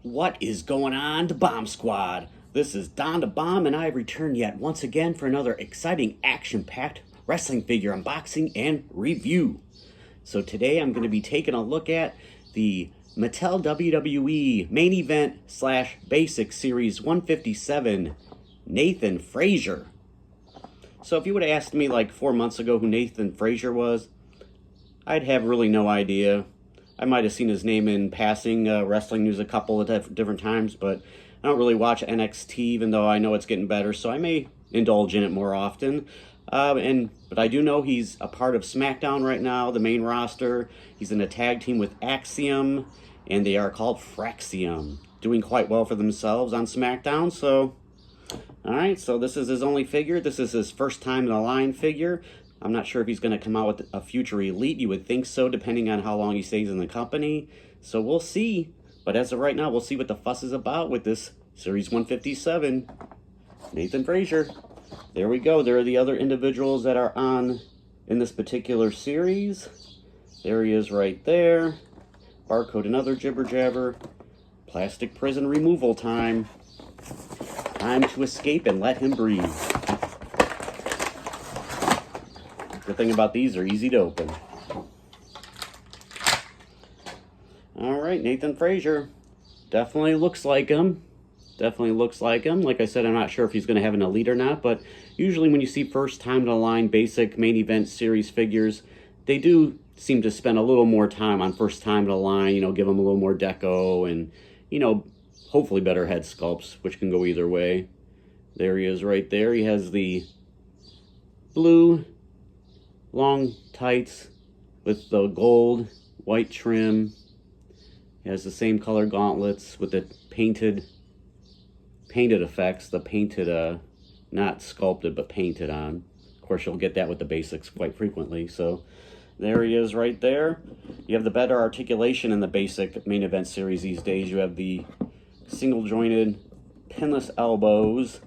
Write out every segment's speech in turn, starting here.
What is going on, the Bomb Squad? This is Don the Bomb, and I have returned yet once again for another exciting, action-packed wrestling figure unboxing and review. So today I'm going to be taking a look at the Mattel WWE Main Event / Basic Series 157, Nathan Frazier. So if you would have asked me like 4 months ago who Nathan Frazier was, I'd have really no idea. I might have seen his name in passing wrestling news a couple of different times, but I don't really watch NXT, even though I know it's getting better, so I may indulge in it more often. But I do know he's a part of SmackDown right now, the main roster. He's in a tag team with Axiom, and they are called Frazier, doing quite well for themselves on SmackDown. So, all right, so this is his only figure. This is his first time in a line figure. I'm not sure if he's going to come out with a future elite. You would think so, depending on how long he stays in the company. So we'll see. But as of right now, we'll see what the fuss is about with this Series 157. Nathan Frazier. There we go. There are the other individuals that are on in this particular series. There he is right there. Barcode, another jibber jabber. Plastic prison removal time. Time to escape and let him breathe. The thing about these, are easy to open. Alright, Nathan Frazier. Definitely looks like him. Definitely looks like him. Like I said, I'm not sure if he's going to have an elite or not, but usually when you see first time in the line basic main event series figures, they do seem to spend a little more time on first time in the line, give them a little more deco and, hopefully better head sculpts, which can go either way. There he is right there. He has the blue long tights with the gold white trim. He has the same color gauntlets with the painted effects, the painted not sculpted but painted on. Of course, you'll get that with the basics quite frequently. So there he is right there. You have the better articulation in the basic main event series these days. You have the single jointed pinless elbows.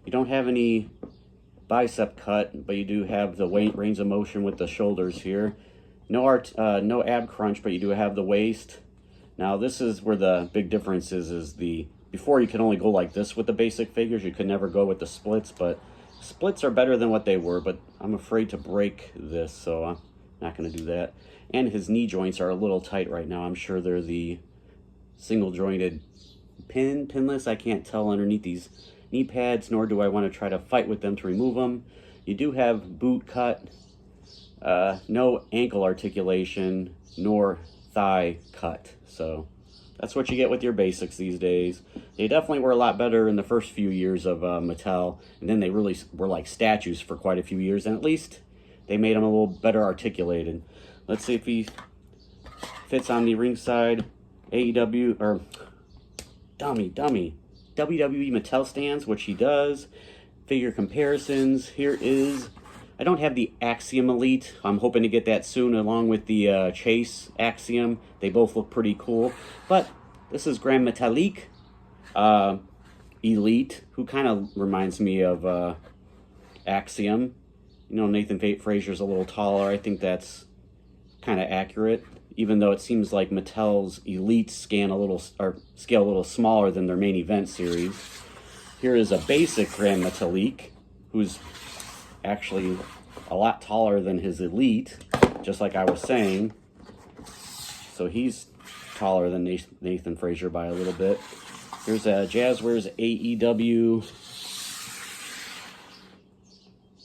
You don't have any bicep cut, but you do have the range of motion with the shoulders here. No ab crunch, but you do have the waist. Now this is where the big difference is before you could only go like this with the basic figures. You could never go with the splits, but splits are better than what they were, but I'm afraid to break this, so I'm not going to do that. And his knee joints are a little tight right now. I'm sure they're the single jointed pinless. I can't tell underneath these knee pads, nor do I want to try to fight with them to remove them. You do have boot cut, no ankle articulation, nor thigh cut. So that's what you get with your basics these days. They definitely were a lot better in the first few years of Mattel, and then they really were like statues for quite a few years, and at least they made them a little better articulated. Let's see if he fits on the ringside AEW, or WWE Mattel stands, which he does. Figure comparisons. Here is, I don't have the Axiom Elite. I'm hoping to get that soon along with the Chase Axiom. They both look pretty cool. But this is Grand Metalik Elite, who kind of reminds me of Axiom. Nathan Frazier's a little taller. I think that's kind of accurate, even though it seems like Mattel's Elites scale a little smaller than their main event series. Here is a basic Grand Metalik, who's actually a lot taller than his Elite, just like I was saying. So he's taller than Nathan Frazier by a little bit. Here's a Jazzwares AEW,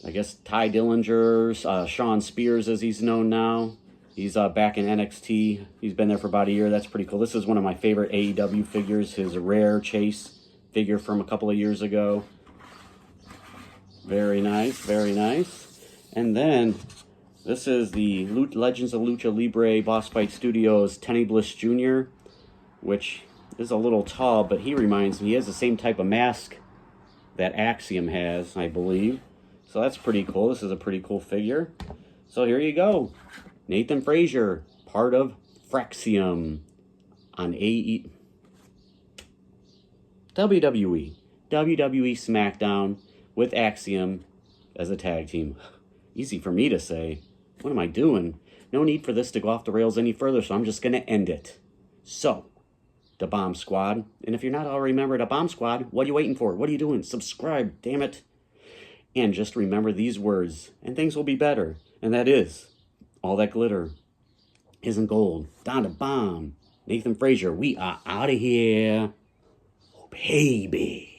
I guess Ty Dillinger, Sean Spears as he's known now. He's back in NXT. He's been there for about a year. That's pretty cool. This is one of my favorite AEW figures, his rare Chase figure from a couple of years ago. Very nice, very nice. And then this is the Legends of Lucha Libre Boss Fight Studios Tenny Bliss Jr., which is a little tall, but he reminds me, he has the same type of mask that Axiom has, I believe. So that's pretty cool. This is a pretty cool figure. So here you go. Nathan Frazier, part of Frazier on WWE. WWE SmackDown with Axiom as a tag team. Easy for me to say. What am I doing? No need for this to go off the rails any further, so I'm just going to end it. So, the Bomb Squad. And if you're not already a member of the Bomb Squad, what are you waiting for? What are you doing? Subscribe, damn it. And just remember these words, and things will be better. And that is, all that glitter isn't gold. Down to Bomb. Nathan Frazier, we are out of here. Oh, baby.